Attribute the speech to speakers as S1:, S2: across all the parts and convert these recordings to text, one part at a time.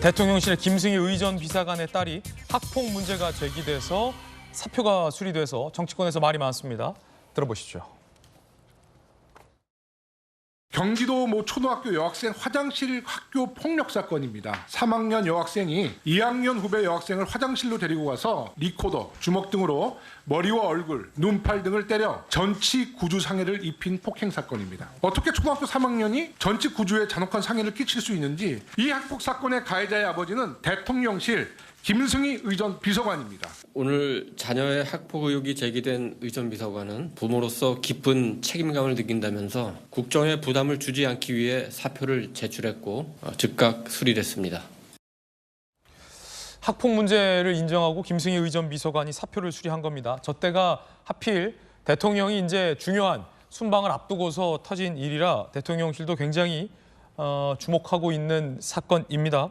S1: 대통령실 김승희 의전 비서관의 딸이 학폭 문제가 제기돼서 사표가 수리돼서 정치권에서 말이 많습니다. 들어보시죠.
S2: 경기도 모 초등학교 여학생 화장실 학교 폭력 사건입니다. 3학년 여학생이 2학년 후배 여학생을 화장실로 데리고 가서 리코더, 주먹 등으로 머리와 얼굴, 눈팔 등을 때려 전치 구주 상해를 입힌 폭행 사건입니다. 어떻게 초등학교 3학년이 전치 구주에 잔혹한 상해를 끼칠 수 있는지 이 학폭 사건의 가해자의 아버지는 대통령실 김승희 의전 비서관입니다.
S3: 오늘 자녀의 학폭 의혹이 제기된 의전 비서관은 부모로서 깊은 책임감을 느낀다면서 국정에 부담을 주지 않기 위해 사표를 제출했고 즉각 수리됐습니다.
S1: 학폭 문제를 인정하고 김승희 의전 비서관이 사표를 수리한 겁니다. 저 때가 하필 대통령이 이제 중요한 순방을 앞두고서 터진 일이라 대통령실도 굉장히 주목하고 있는 사건입니다.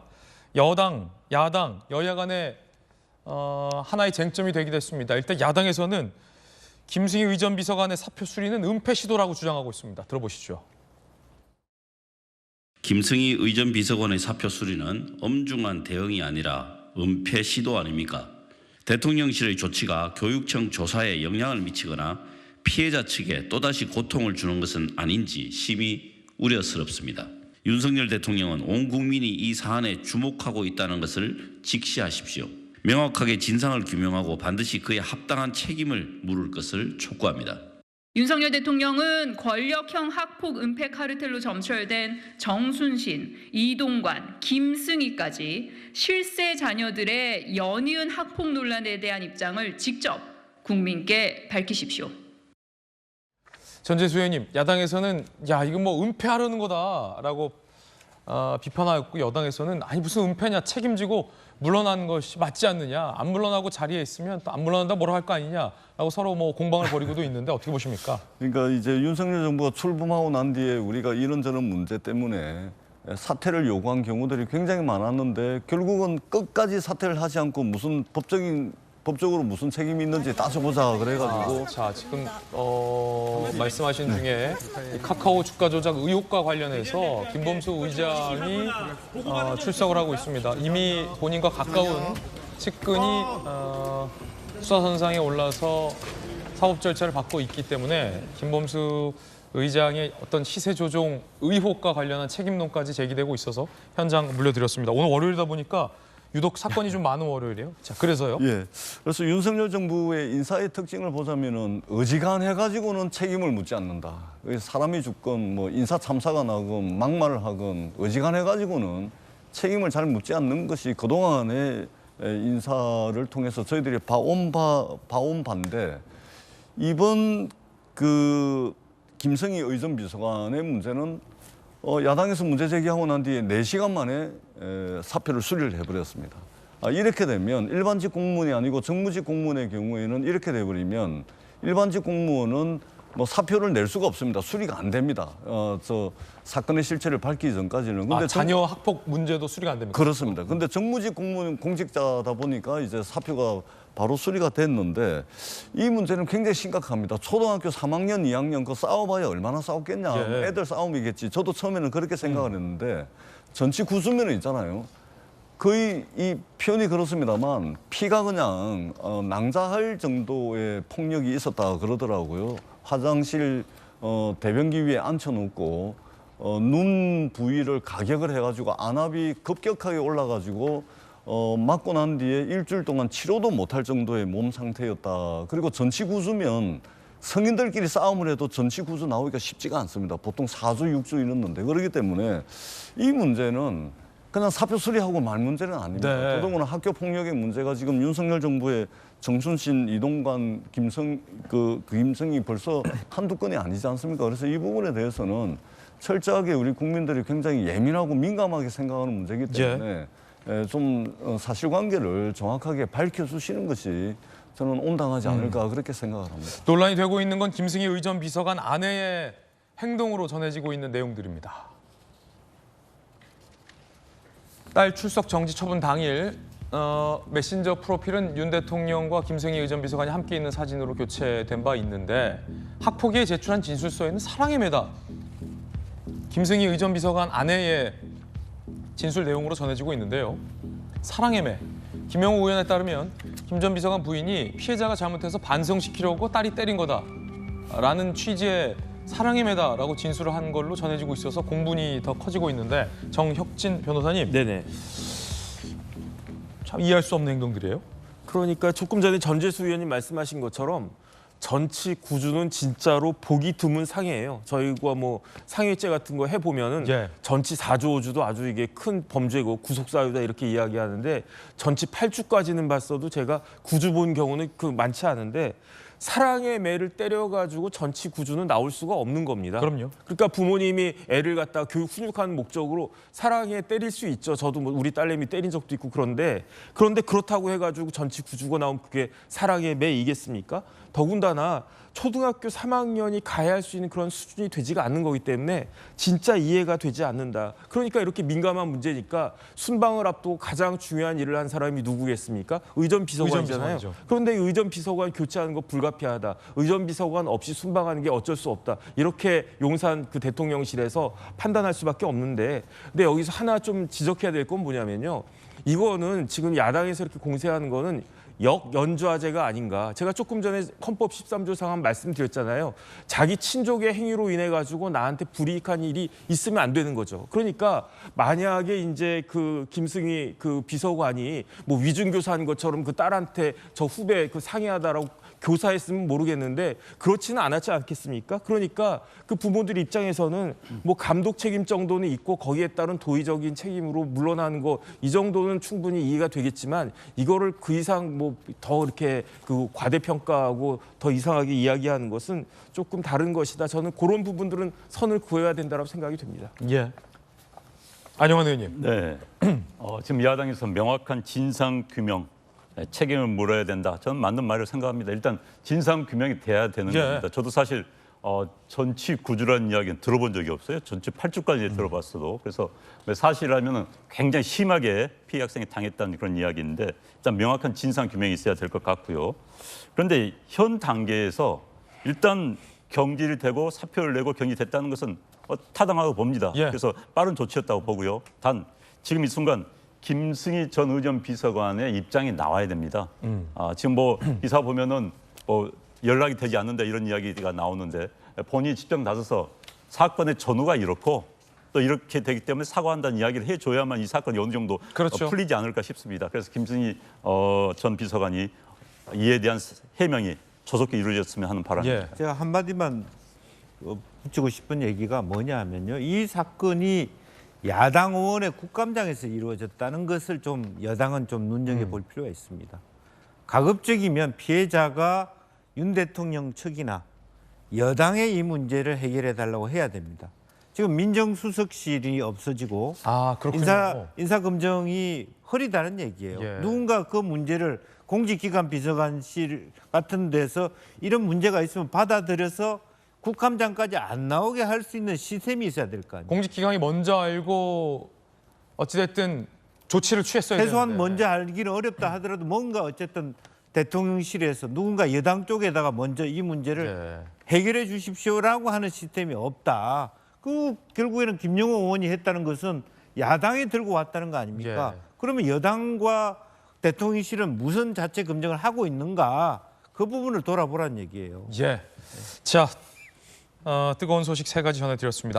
S1: 여당, 야당, 여야 간에 하나의 쟁점이 되기도 했습니다. 일단 야당에서는 김승희 의전 비서관의 사표 수리는 은폐 시도라고 주장하고 있습니다. 들어보시죠.
S4: 김승희 의전 비서관의 사표 수리는 엄중한 대응이 아니라 은폐 시도 아닙니까? 대통령실의 조치가 교육청 조사에 영향을 미치거나 피해자 측에 또다시 고통을 주는 것은 아닌지 심히 우려스럽습니다. 윤석열 대통령은 온 국민이 이 사안에 주목하고 있다는 것을 직시하십시오. 명확하게 진상을 규명하고 반드시 그에 합당한 책임을 물을 것을 촉구합니다.
S5: 윤석열 대통령은 권력형 학폭 은폐 카르텔로 점철된 정순신, 이동관, 김승희까지 실세 자녀들의 연이은 학폭 논란에 대한 입장을 직접 국민께 밝히십시오.
S1: 전재수 의원님, 야당에서는 야 이거 뭐 은폐하려는 거다라고 비판하였고 여당에서는 아니 무슨 은폐냐 책임지고 물러나는 것이 맞지 않느냐 안 물러나고 자리에 있으면 또 안 물러난다 뭐라 할 거 아니냐라고 서로 뭐 공방을 벌이고도 있는데 어떻게 보십니까?
S6: 그러니까 이제 윤석열 정부가 출범하고 난 뒤에 우리가 이런저런 문제 때문에 사퇴를 요구한 경우들이 굉장히 많았는데 결국은 끝까지 사퇴를 하지 않고 무슨 법적으로 무슨 책임이 있는지 따져보자 그래가지고
S1: 자 지금 말씀하신 중에 이 카카오 주가 조작 의혹과 관련해서 김범수 의장이 출석을 하고 있습니다. 이미 본인과 가까운 측근이 수사선상에 올라서 사법 절차를 받고 있기 때문에 김범수 의장의 어떤 시세 조종 의혹과 관련한 책임론까지 제기되고 있어서 현장 물려드렸습니다. 오늘 월요일이다 보니까 유독 사건이 좀 많은 월요일이에요. 자, 그래서요?
S6: 예. 그래서 윤석열 정부의 인사의 특징을 보자면은 어지간해가지고는 책임을 묻지 않는다. 사람이 죽건 뭐 인사 참사가 나건 막말을 하건 어지간해가지고는 책임을 잘 묻지 않는 것이 그동안의 인사를 통해서 저희들이 봐온 바인데 이번 그 김승희 의전 비서관의 문제는 야당에서 문제 제기하고 난 뒤에 4시간 만에 사표를 수리를 해버렸습니다. 이렇게 되면 일반직 공무원이 아니고 정무직 공무원의 경우에는 이렇게 돼버리면 일반직 공무원은 뭐 사표를 낼 수가 없습니다. 수리가 안 됩니다. 저 사건의 실체를 밝히기 전까지는. 근데
S1: 자녀 학폭 문제도 수리가 안 됩니까?
S6: 그렇습니다. 근데 정무직 공무원 공직자다 보니까 이제 사표가 바로 수리가 됐는데 이 문제는 굉장히 심각합니다. 초등학교 3학년, 2학년 그 싸워봐야 얼마나 싸웠겠냐.
S1: 예.
S6: 애들 싸움이겠지. 저도 처음에는 그렇게 생각을 했는데 전치 구수면은 있잖아요. 거의 이 표현이 그렇습니다만 피가 그냥 낭자할 정도의 폭력이 있었다 그러더라고요. 화장실 대변기 위에 앉혀놓고 눈 부위를 가격을 해가지고 안압이 급격하게 올라가지고 맞고 난 뒤에 일주일 동안 치료도 못할 정도의 몸 상태였다. 그리고 전치구수면 성인들끼리 싸움을 해도 전치구수 나오기가 쉽지가 않습니다. 보통 4주, 6주 이렇는데. 그렇기 때문에 이 문제는 그냥 사표 수리하고 말 문제는 아닙니다.
S1: 네.
S6: 더더군다나 학교 폭력의 문제가 지금 윤석열 정부의 정순신, 이동관, 김승희 벌써 한두 건이 아니지 않습니까? 그래서 이 부분에 대해서는 철저하게 우리 국민들이 굉장히 예민하고 민감하게 생각하는 문제이기 때문에 좀 사실관계를 정확하게 밝혀주시는 것이 저는 온당하지 않을까 그렇게 생각을 합니다.
S1: 논란이 되고 있는 건 김승희 의전 비서관 아내의 행동으로 전해지고 있는 내용들입니다. 딸 출석 정지 처분 당일 메신저 프로필은 윤 대통령과 김승희 의전 비서관이 함께 있는 사진으로 교체된 바 있는데 학폭위에 제출한 진술서에는 사랑의 매다 김승희 의전 비서관 아내의 진술 내용으로 전해지고 있는데요. 사랑의 매. 김영우 의원에 따르면 김 전 비서관 부인이 피해자가 잘못해서 반성시키려고 딸이 때린 거다라는 취지의 사랑의 매다라고 진술을 한 걸로 전해지고 있어서 공분이 더 커지고 있는데 정혁진 변호사님.
S7: 네네.
S1: 참 이해할 수 없는 행동들이에요.
S7: 그러니까 조금 전에 전재수 의원님 말씀하신 것처럼 전치 구주는 진짜로 보기 드문 상해예요. 저희가 뭐 상해죄 같은 거 해보면은
S1: 예.
S7: 전치 4조 5주도 아주 이게 큰 범죄고 구속사유다 이렇게 이야기하는데 전치 8주까지는 봤어도 제가 구주 본 경우는 많지 않은데 사랑의 매를 때려가지고 전치 구주는 나올 수가 없는 겁니다.
S1: 그럼요.
S7: 그러니까 부모님이 애를 갖다가 교육 훈육하는 목적으로 사랑에 때릴 수 있죠. 저도 뭐 우리 딸내미 때린 적도 있고 그런데 그렇다고 해가지고 전치 구주가 나오면 그게 사랑의 매이겠습니까? 더군다나 초등학교 3학년이 가해할 수 있는 그런 수준이 되지가 않는 거기 때문에 진짜 이해가 되지 않는다. 그러니까 이렇게 민감한 문제니까 순방을 앞두고 가장 중요한 일을 한 사람이 누구겠습니까? 의전 비서관이잖아요.
S1: 비서관이죠.
S7: 그런데 의전 비서관 교체하는 거 불가피하다. 의전 비서관 없이 순방하는 게 어쩔 수 없다. 이렇게 용산 그 대통령실에서 판단할 수밖에 없는데 근데 여기서 하나 좀 지적해야 될 건 뭐냐면요. 이거는 지금 야당에서 이렇게 공세하는 거는 역연좌제가 아닌가. 제가 조금 전에 헌법 13조 상한 말씀드렸잖아요. 자기 친족의 행위로 인해 가지고 나한테 불이익한 일이 있으면 안 되는 거죠. 그러니까 만약에 이제 그 김승희 그 비서관이 뭐 위중교사한 것처럼 그 딸한테 저 후배 그 상의하다라고 교사했으면 모르겠는데 그렇지는 않았지 않겠습니까? 그러니까 그 부모들 입장에서는 뭐 감독 책임 정도는 있고 거기에 따른 도의적인 책임으로 물러나는 거 이 정도는 충분히 이해가 되겠지만 이거를 그 이상 뭐 더 이렇게 그 과대평가하고 더 이상하게 이야기하는 것은 조금 다른 것이다. 저는 그런 부분들은 선을 그어야 된다고 생각이 됩니다.
S1: 예. 안영환 의원님.
S8: 네. 지금 야당에서 명확한 진상 규명 책임을 물어야 된다. 저는 맞는 말을 생각합니다. 일단 진상 규명이 돼야 되는 겁니다. 저도 사실 전치 9주라는 이야기는 들어본 적이 없어요. 전치 8주까지 들어봤어도. 그래서 사실이라면 굉장히 심하게 피해 학생이 당했다는 그런 이야기인데 일단 명확한 진상 규명이 있어야 될 것 같고요. 그런데 현 단계에서 일단 경질이 되고 사표를 내고 경질됐다는 것은 타당하다고 봅니다.
S1: 예.
S8: 그래서 빠른 조치였다고 보고요. 단 지금 이 순간 김승희 전 의전 비서관의 입장이 나와야 됩니다. 지금 뭐 기사 보면은 뭐 연락이 되지 않는다 이런 이야기가 나오는데 본인이 직접 나서서 사건의 전후가 이렇고 또 이렇게 되기 때문에 사과한다는 이야기를 해줘야만 이 사건이 어느 정도
S1: 그렇죠.
S8: 풀리지 않을까 싶습니다. 그래서 김승희 전 비서관이 이에 대한 해명이 조속히 이루어졌으면 하는 바람입니다.
S1: 예.
S9: 제가 한마디만 붙이고 싶은 얘기가 뭐냐 하면요. 이 사건이 야당 의원의 국감장에서 이루어졌다는 것을 좀 여당은 좀 눈여겨볼 필요가 있습니다. 가급적이면 피해자가 윤 대통령 측이나 여당의 이 문제를 해결해 달라고 해야 됩니다. 지금 민정수석실이 없어지고
S1: 그렇군요.
S9: 인사검증이 허리다는 얘기예요.
S1: 예.
S9: 누군가 그 문제를 공직기관 비서관실 같은 데서 이런 문제가 있으면 받아들여서 국감장까지 안 나오게 할 수 있는 시스템이 있어야 될 거 아니에요.
S1: 공직기강이 먼저 알고 어찌됐든 조치를 취했어야 되는데.
S9: 최소한 먼저 알기는 어렵다 하더라도 뭔가 어쨌든 대통령실에서 누군가 여당 쪽에다가 먼저 이 문제를 해결해 주십시오라고 하는 시스템이 없다. 그 결국에는 김영호 의원이 했다는 것은 야당이 들고 왔다는 거 아닙니까?
S1: 예.
S9: 그러면 여당과 대통령실은 무슨 자체 검증을 하고 있는가? 그 부분을 돌아보라는 얘기예요.
S1: 예. 자, 뜨거운 소식 3가지 전해드렸습니다.